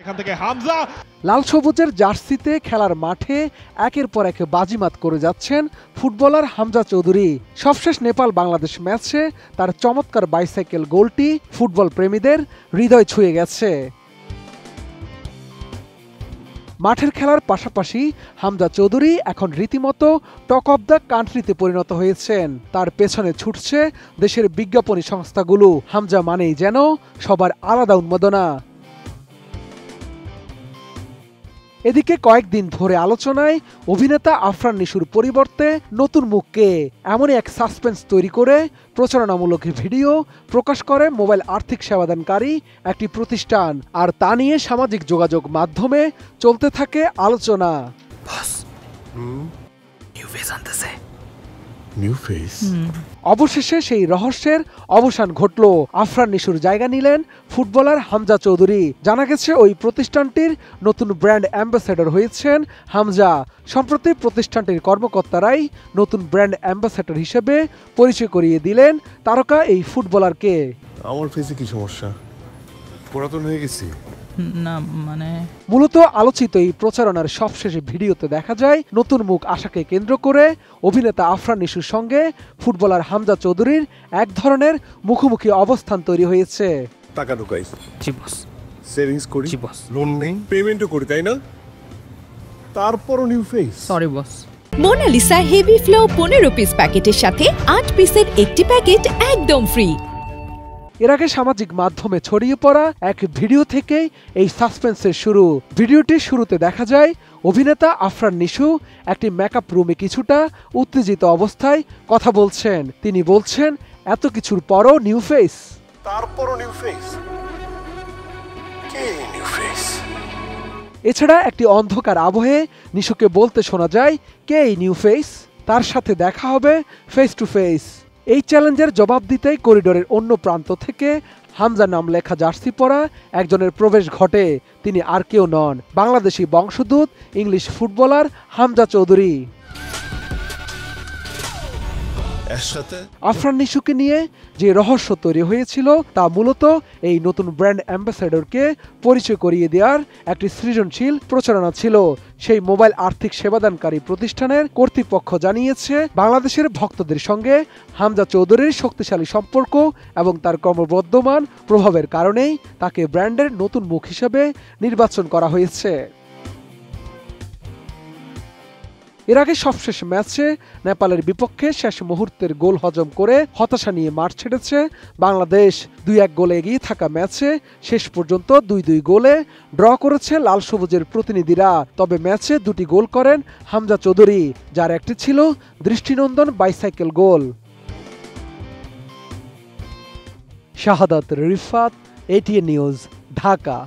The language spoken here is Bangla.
এখান থেকে হামজা লাল সবুজের জার্সিতে খেলার মাঠে একের পর এক বাজিমাত করে যাচ্ছেন ফুটবলার হামজা চৌধুরী। সবশেষ নেপাল বাংলাদেশ ম্যাচে তার চমৎকার বাইসাইকেল গোলটি ফুটবল প্রেমীদের হৃদয় ছুঁয়ে গেছে। মাঠের খেলার পাশাপাশি হামজা চৌধুরী এখন রীতিমতো টক অব দ্য কান্ট্রিতে পরিণত হয়েছেন। তার পেছনে ছুটছে দেশের বিজ্ঞাপনী সংস্থাগুলো। হামজা মানেই যেন সবার আলাদা উন্মাদনা। এদিকে কয়েকদিন ধরে আলোচনায় অভিনেতা আফরান নিশুর পরিবর্তে নতুন মুখকে এমনই এক সাসপেন্স তৈরি করে প্রচারণামূলক ভিডিও প্রকাশ করে মোবাইল আর্থিক সেবাদানকারী একটি প্রতিষ্ঠান। আর তা নিয়ে সামাজিক যোগাযোগ মাধ্যমে চলতে থাকে আলোচনা। অবশেষে সেই রহস্যের অবসান ঘটল। আফরান নিশুর জায়গা নিলেন ফুটবলার হামজা চৌধুরী। জানা গেছে ওই প্রতিষ্ঠানটির নতুন ব্র্যান্ড অ্যাম্বাসেডর হয়েছেন হামজা। সম্প্রতি প্রতিষ্ঠানটির কর্মকর্তারাই নতুন ব্র্যান্ড অ্যাম্বাসেডর হিসেবে পরিচয় করিয়ে দিলেন তারকা এই ফুটবলারকে। আমার ফেসে কি সমস্যা? পুরাতন হয়ে গেছি না, মানে মূলত আলোচিত এই প্রচারণার সবশেষে ভিডিওতে দেখা যায় নতুন মুখ আশাকে কেন্দ্র করে অভিনেতা আফরান নিশুর সঙ্গে ফুটবলার হামজা চৌধুরীর এক ধরনের মুখোমুখি অবস্থান তৈরি হয়েছে। টাকা ঢুকাই, জি বস, সেভিংস করি, জি বস, লোন নেই, পেমেন্টও করি, তাই না? তারপরও new face. Sorry boss. Monalisa heavy flow 15 piece প্যাকেটের সাথে 8 পিসের একটি প্যাকেট একদম ফ্রি। এর আগে সামাজিক মাধ্যমে ছড়িয়ে পড়া এক ভিডিও থেকেই এই সাসপেন্সের শুরু। ভিডিওটির শুরুতে দেখা যায় অভিনেতা আফরান নিশু একটি মেকআপ রুমে কিছুটা উত্তেজিত অবস্থায় কথা বলছেন। তিনি বলছেন, এত কিছুর পরও নিউ ফেস, তারপরও নিউ ফেস। কে নিউ ফেস? এছাড়া একটি অন্ধকার আবহে নিশুকে বলতে শোনা যায়, কে এই নিউ ফেস? তার সাথে দেখা হবে ফেস টু ফেস। এই চ্যালেঞ্জের জবাব দিতেই করিডোরের অন্য প্রান্ত থেকে হামজা নাম লেখা জার্সি পরা একজনের প্রবেশ ঘটে। তিনি আর কেউ নন, বাংলাদেশি বংশোদ্ভূত ইংলিশ ফুটবলার হামজা চৌধুরী। আফরান নিশুকে নিয়ে যে রহস্য তৈরি হয়েছিল তা মূলত এই নতুন ব্র্যান্ড অ্যাম্বাসেডরকে পরিচয় করিয়ে দেওয়ার একটি সৃজনশীল প্রচারণা ছিল। সেই মোবাইল আর্থিক সেবাদানকারী প্রতিষ্ঠানের কর্তৃপক্ষ জানিয়েছে, বাংলাদেশের ভক্তদের সঙ্গে হামজা চৌধুরীর শক্তিশালী সম্পর্ক এবং তার ক্রমবর্ধমান প্রভাবের কারণেই তাকে ব্র্যান্ডের নতুন মুখ হিসেবে নির্বাচন করা হয়েছে। এর আগে সবশেষ ম্যাচে নেপালের বিপক্ষে শেষ মুহূর্তের গোল হজম করে হতাশা নিয়ে মাঠ ছেড়েছে বাংলাদেশ। 2-1 গোলে এগিয়ে থাকা ম্যাচে শেষ পর্যন্ত 2-2 গোলে ড্র করেছে লাল সবুজের প্রতিনিধিরা। তবে ম্যাচে 2টি গোল করেন হামজা চৌধুরী, যার একটি ছিল দৃষ্টিনন্দন বাইসাইকেল গোল। শাহাদাত রিফাত, এটিএন নিউজ, ঢাকা।